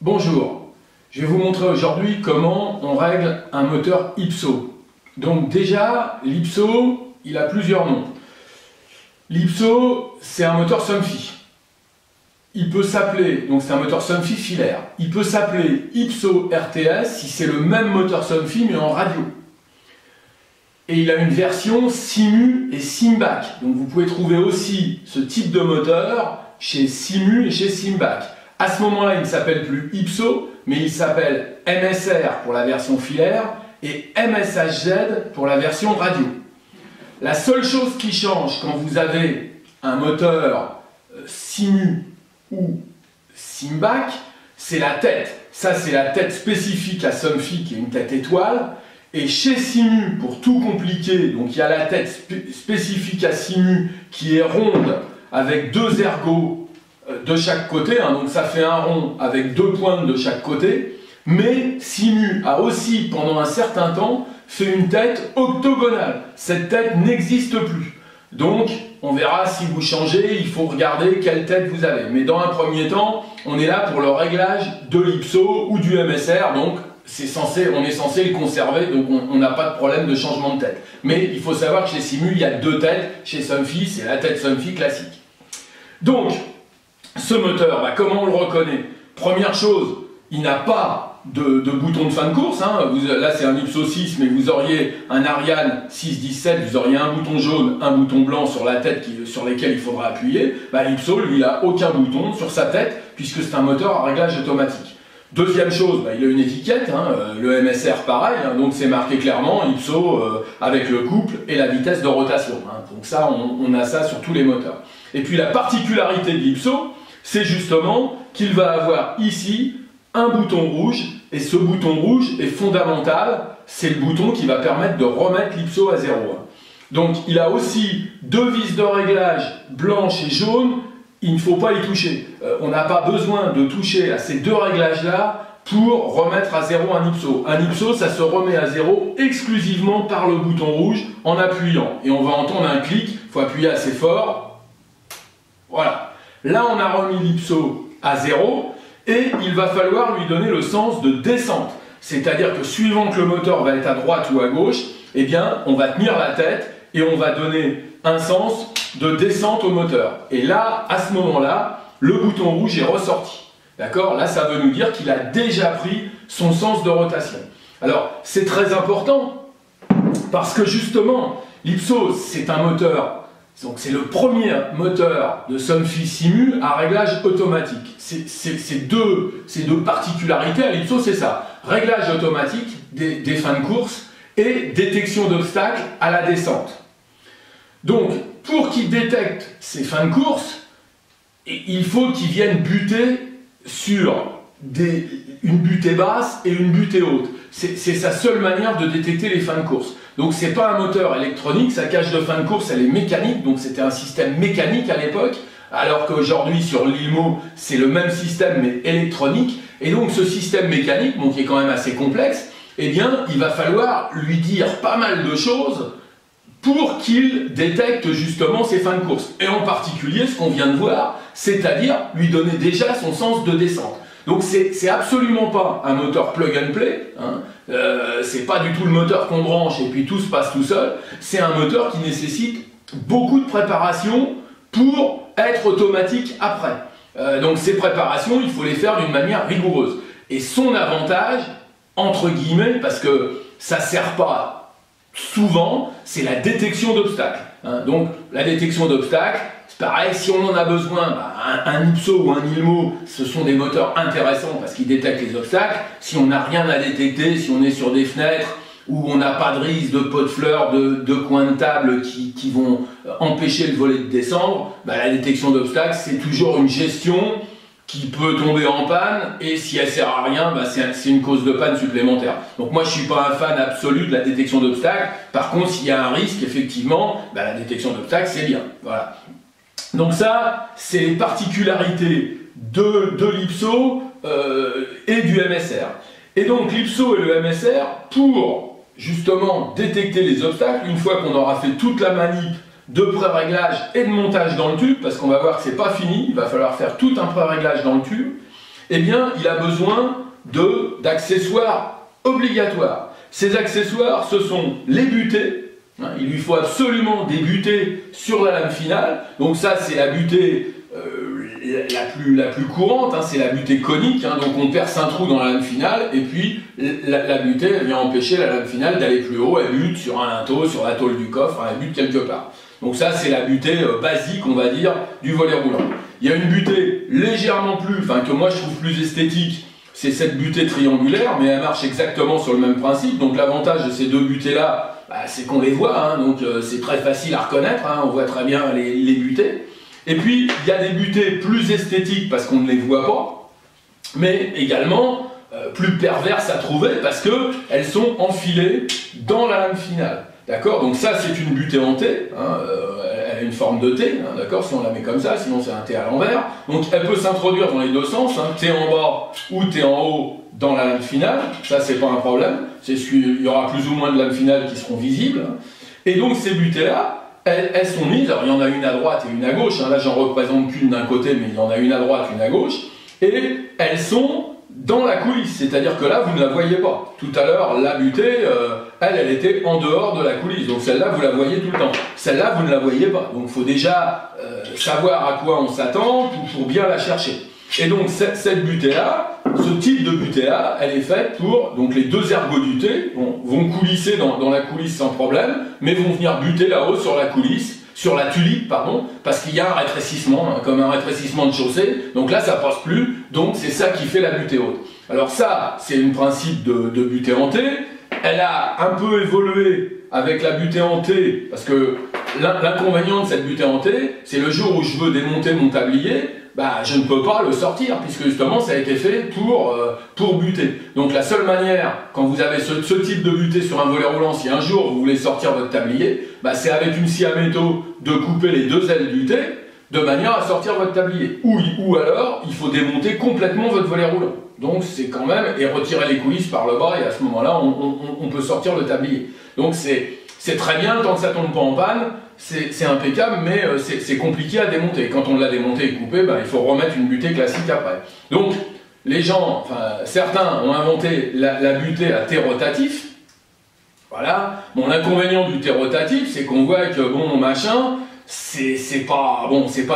Bonjour, je vais vous montrer aujourd'hui comment on règle un moteur IPSO. Donc déjà, l'IPSO, il a plusieurs noms. L'IPSO, c'est un moteur Somfy. Il peut s'appeler, donc c'est un moteur Somfy filaire, il peut s'appeler IPSO RTS si c'est le même moteur Somfy mais en radio. Et il a une version Simu et Simbach. Donc vous pouvez trouver aussi ce type de moteur chez Simu et chez Simbach. À ce moment-là, il ne s'appelle plus IPSO, mais il s'appelle MSR pour la version filaire et MSHZ pour la version radio. La seule chose qui change quand vous avez un moteur Simu ou Simbach, c'est la tête. Ça, c'est la tête spécifique à Somfy, qui est une tête étoile. Et chez Simu, pour tout compliquer, donc il y a la tête spécifique à Simu qui est ronde avec deux ergots de chaque côté, hein, donc ça fait un rond avec deux pointes de chaque côté. Mais Simu a aussi, pendant un certain temps, fait une tête octogonale. Cette tête n'existe plus. Donc, on verra si vous changez, il faut regarder quelle tête vous avez. Mais dans un premier temps, on est là pour le réglage de l'IPSO ou du MSR, donc on est censé le conserver, donc on n'a pas de problème de changement de tête. Mais il faut savoir que chez Simu, il y a deux têtes. Chez Somfy, c'est la tête Somfy classique. Donc, ce moteur, comment on le reconnaît? Première chose, il n'a pas de bouton de fin de course. Hein. Là, c'est un IPSO 6, mais vous auriez un Ariane 617, vous auriez un bouton jaune, un bouton blanc sur la tête sur lesquels il faudra appuyer. L'IPSO, lui, il n'a aucun bouton sur sa tête, puisque c'est un moteur à réglage automatique. Deuxième chose, il a une étiquette, hein, le MSR pareil, hein, donc c'est marqué clairement IPSO avec le couple et la vitesse de rotation. Hein. Donc ça, on a ça sur tous les moteurs. Et puis la particularité de l'IPSO, c'est justement qu'il va avoir ici un bouton rouge, et ce bouton rouge est fondamental, c'est le bouton qui va permettre de remettre l'IPSO à 0. Donc il a aussi deux vis de réglage blanche et jaune. Il ne faut pas y toucher. On n'a pas besoin de toucher à ces deux réglages-là pour remettre à 0 un IPSO. Un IPSO, ça se remet à 0 exclusivement par le bouton rouge en appuyant. Et on va entendre un clic, il faut appuyer assez fort. Voilà. Là, on a remis l'IPSO à 0 et il va falloir lui donner le sens de descente. C'est-à-dire que suivant que le moteur va être à droite ou à gauche, eh bien, on va tenir la tête et on va donner un sens de descente au moteur. Et là, à ce moment-là, le bouton rouge est ressorti. D'accord? Là, ça veut nous dire qu'il a déjà pris son sens de rotation. Alors, c'est très important parce que justement, l'IPSO, c'est un moteur, donc c'est le premier moteur de Somfy Simu à réglage automatique. Ces deux particularités à l'IPSO, c'est ça. Réglage automatique des fins de course et détection d'obstacles à la descente. Donc, pour qu'il détecte ces fins de course, il faut qu'il vienne buter sur une butée basse et une butée haute. C'est sa seule manière de détecter les fins de course. Donc c'est pas un moteur électronique, sa cage de fin de course elle est mécanique, donc c'était un système mécanique à l'époque, alors qu'aujourd'hui sur l'ILMO c'est le même système mais électronique. Et donc ce système mécanique, qui est quand même assez complexe, eh bien il va falloir lui dire pas mal de choses pour qu'il détecte justement ses fins de course. Et en particulier, ce qu'on vient de voir, c'est-à-dire lui donner déjà son sens de descente. Donc c'est absolument pas un moteur plug and play, hein. C'est pas du tout le moteur qu'on branche et puis tout se passe tout seul. C'est un moteur qui nécessite beaucoup de préparation pour être automatique après. Donc ces préparations, il faut les faire d'une manière rigoureuse. Et son avantage, entre guillemets, parce que ça sert pas souvent, c'est la détection d'obstacles. Hein. Donc la détection d'obstacles, c'est pareil, si on en a besoin, un IPSO ou un ILMO, ce sont des moteurs intéressants parce qu'ils détectent les obstacles. Si on n'a rien à détecter, si on est sur des fenêtres où on n'a pas de risque de pots de fleurs, de coins de table qui vont empêcher le volet de descendre, la détection d'obstacles, c'est toujours une gestion qui peut tomber en panne, et si elle sert à rien, c'est une cause de panne supplémentaire. Donc moi je suis pas un fan absolu de la détection d'obstacles. Par contre, s'il y a un risque, effectivement, la détection d'obstacles c'est bien. Voilà. Donc ça, c'est les particularités de l'IPSO et du MSR. Et donc l'IPSO et le MSR, pour justement détecter les obstacles, une fois qu'on aura fait toute la manip de pré-réglage et de montage dans le tube, parce qu'on va voir que c'est pas fini, il va falloir faire tout un pré-réglage dans le tube, eh bien, il a besoin d'accessoires obligatoires. Ces accessoires, ce sont les butées. Il lui faut absolument des butées sur la lame finale. Donc ça, c'est la butée la plus courante, c'est la butée conique. Donc on perce un trou dans la lame finale, et puis la butée, elle vient empêcher la lame finale d'aller plus haut. Elle bute sur un linteau, sur la tôle du coffre, elle bute quelque part. Donc ça, c'est la butée basique, on va dire, du volet roulant. Il y a une butée légèrement que moi je trouve plus esthétique, c'est cette butée triangulaire, mais elle marche exactement sur le même principe. Donc l'avantage de ces deux butées-là, c'est qu'on les voit, donc c'est très facile à reconnaître, on voit très bien les butées. Et puis, il y a des butées plus esthétiques parce qu'on ne les voit pas, mais également plus perverses à trouver parce qu'elles sont enfilées dans la lame finale. D'accord? Donc ça, c'est une butée en T, elle a une forme de T, d'accord? Si on la met comme ça, sinon c'est un T à l'envers. Donc elle peut s'introduire dans les deux sens, T en bas ou T en haut dans la lame finale, ça c'est pas un problème, il y aura plus ou moins de lames finales qui seront visibles. Et donc ces butées-là, elles sont mises, alors il y en a une à droite et une à gauche, là j'en représente qu'une d'un côté, mais il y en a une à droite, une à gauche, et elles sont dans la coulisse, c'est-à-dire que là vous ne la voyez pas. Tout à l'heure, la butée, elle était en dehors de la coulisse, donc celle-là vous la voyez tout le temps. Celle-là vous ne la voyez pas, donc il faut déjà savoir à quoi on s'attend pour bien la chercher. Et donc cette butée-là, ce type de butée-là, elle est faite pour, donc les deux ergots du T vont coulisser dans la coulisse sans problème, mais vont venir buter là-haut sur la coulisse, sur la tulipe, pardon, parce qu'il y a un rétrécissement, comme un rétrécissement de chaussée, donc là ça passe plus, donc c'est ça qui fait la butée haute. Alors ça, c'est un principe de butée en T, elle a un peu évolué avec la butée en T, parce que l'inconvénient de cette butée en T, c'est le jour où je veux démonter mon tablier, je ne peux pas le sortir, puisque justement ça a été fait pour buter. Donc la seule manière, quand vous avez ce type de butée sur un volet roulant, si un jour vous voulez sortir votre tablier, c'est avec une scie à métaux de couper les deux ailes du T, de manière à sortir votre tablier. Ou alors, il faut démonter complètement votre volet roulant. Donc c'est quand même, et retirer les coulisses par le bas, et à ce moment-là, on peut sortir le tablier. Donc c'est très bien, tant que ça ne tombe pas en panne, c'est impeccable, mais c'est compliqué à démonter. Quand on l'a démonté et coupé, il faut remettre une butée classique après. Donc, les gens, certains ont inventé la butée à T rotatif. Voilà. Bon, l'inconvénient du T rotatif, c'est qu'on voit que, c'est pas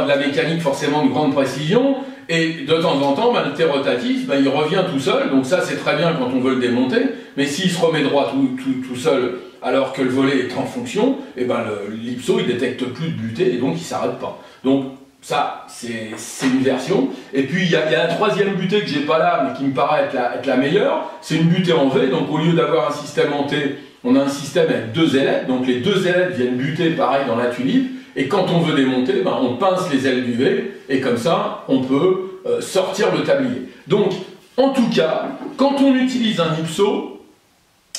de la mécanique forcément de grande précision, et de temps en temps, le T rotatif, il revient tout seul, donc ça c'est très bien quand on veut le démonter, mais s'il se remet droit tout seul, alors que le volet est en fonction, l'IPSO il détecte plus de butée, et donc il s'arrête pas. Donc ça, c'est une version. Et puis il y a la troisième butée que j'ai pas là, mais qui me paraît être la meilleure, c'est une butée en V, donc au lieu d'avoir un système en T, on a un système avec deux ailettes, donc les deux ailettes viennent buter pareil dans la tulipe, et quand on veut démonter, on pince les ailes du V, et comme ça, on peut sortir le tablier. Donc, en tout cas, quand on utilise un IPSO,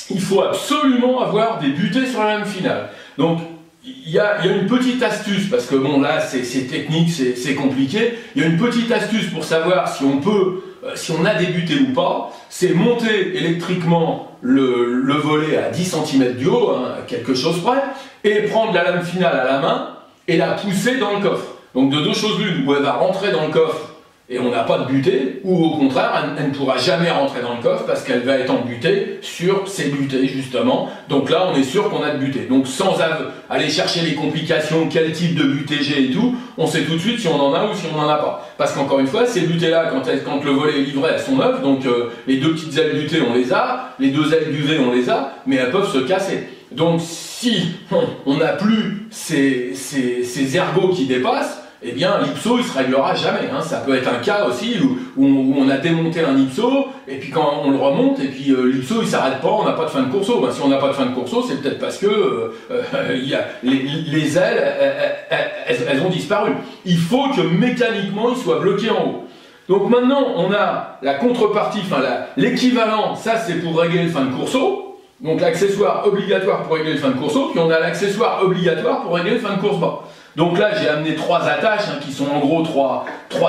il faut absolument avoir des butées sur la lame finale. Donc, il y a une petite astuce, parce que là, c'est technique, c'est compliqué. Il y a une petite astuce pour savoir si on a des butées ou pas, c'est monter électriquement le volet à 10 cm du haut, à quelque chose près, et prendre la lame finale à la main, et la pousser dans le coffre. Donc de deux choses l'une, où elle va rentrer dans le coffre et on n'a pas de butée, ou au contraire, elle ne pourra jamais rentrer dans le coffre parce qu'elle va être embutée sur ses butées justement. Donc là, on est sûr qu'on a de butée. Donc sans aller chercher les complications, quel type de butée j'ai et tout, on sait tout de suite si on en a ou si on n'en a pas. Parce qu'encore une fois, ces butées-là, quand le volet est livré, elles sont neuves, donc les deux petites ailes du T, on les a, les deux ailes du V, on les a, mais elles peuvent se casser. Donc si on n'a plus ces ergots qui dépassent, eh bien l'IPSO il se réglera jamais. Ça peut être un cas aussi où on a démonté un IPSO, et puis quand on le remonte, et puis l'IPSO il s'arrête pas, on n'a pas de fin de courseau. Si on n'a pas de fin de courseau, c'est peut-être parce que les ailes, elles ont disparu. Il faut que mécaniquement il soit bloqué en haut. Donc maintenant on a la contrepartie, l'équivalent, ça c'est pour régler le fin de courseau. Donc l'accessoire obligatoire pour régler le fin de courseau, puis on a l'accessoire obligatoire pour régler le fin de course bas. Donc là j'ai amené trois attaches, qui sont en gros trois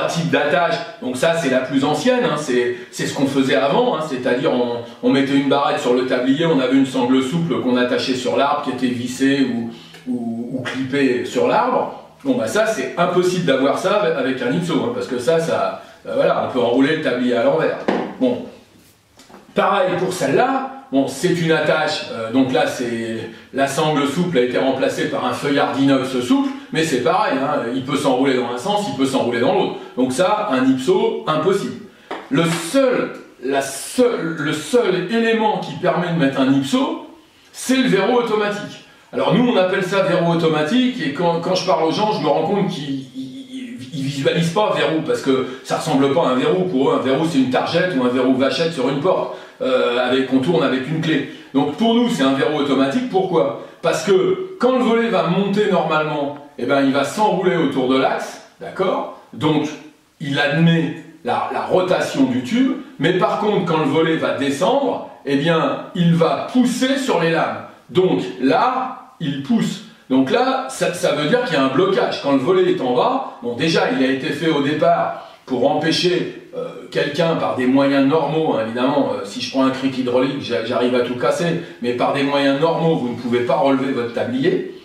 types d'attaches. Donc ça c'est la plus ancienne, c'est ce qu'on faisait avant, c'est-à-dire on mettait une barrette sur le tablier, on avait une sangle souple qu'on attachait sur l'arbre, qui était vissée ou clippée sur l'arbre. Bon ça c'est impossible d'avoir ça avec un IPSO, parce que ça voilà, on peut enrouler le tablier à l'envers. Bon, pareil pour celle-là, bon, c'est une attache, donc là, la sangle souple a été remplacée par un feuillard d'inox souple, mais c'est pareil, hein, il peut s'enrouler dans un sens, il peut s'enrouler dans l'autre. Donc ça, un IPSO, impossible. Le seul élément qui permet de mettre un IPSO, c'est le verrou automatique. Alors nous, on appelle ça verrou automatique, et quand je parle aux gens, je me rends compte qu'ils visualisent pas verrou, parce que ça ressemble pas à un verrou. Pour eux, un verrou, c'est une targette ou un verrou vachette sur une porte, qu'on tourne avec une clé. Donc pour nous, c'est un verrou automatique. Pourquoi? Parce que quand le volet va monter normalement, eh ben, il va s'enrouler autour de l'axe, d'accord? Donc, il admet la rotation du tube, mais par contre, quand le volet va descendre, eh bien, il va pousser sur les lames. Donc là, il pousse. Donc là, ça veut dire qu'il y a un blocage. Quand le volet est en bas, bon, déjà, il a été fait au départ pour empêcher quelqu'un par des moyens normaux, hein, évidemment, si je prends un cric hydraulique, j'arrive à tout casser, mais par des moyens normaux, vous ne pouvez pas relever votre tablier.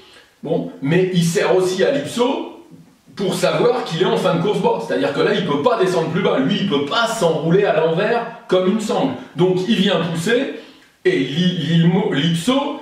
Bon, mais il sert aussi à l'IPSO pour savoir qu'il est en fin de course bord. C'est-à-dire que là, il ne peut pas descendre plus bas. Lui, il ne peut pas s'enrouler à l'envers comme une sangle. Donc, il vient pousser et l'IPSO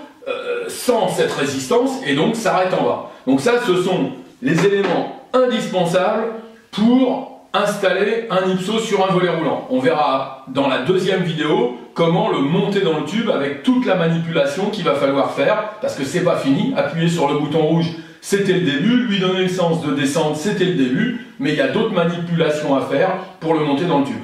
sent cette résistance et donc s'arrête en bas. Donc ça, ce sont les éléments indispensables pour installer un IPSO sur un volet roulant. On verra dans la deuxième vidéo comment le monter dans le tube avec toute la manipulation qu'il va falloir faire, parce que c'est pas fini. Appuyer sur le bouton rouge, c'était le début, lui donner le sens de descente, c'était le début, mais il y a d'autres manipulations à faire pour le monter dans le tube.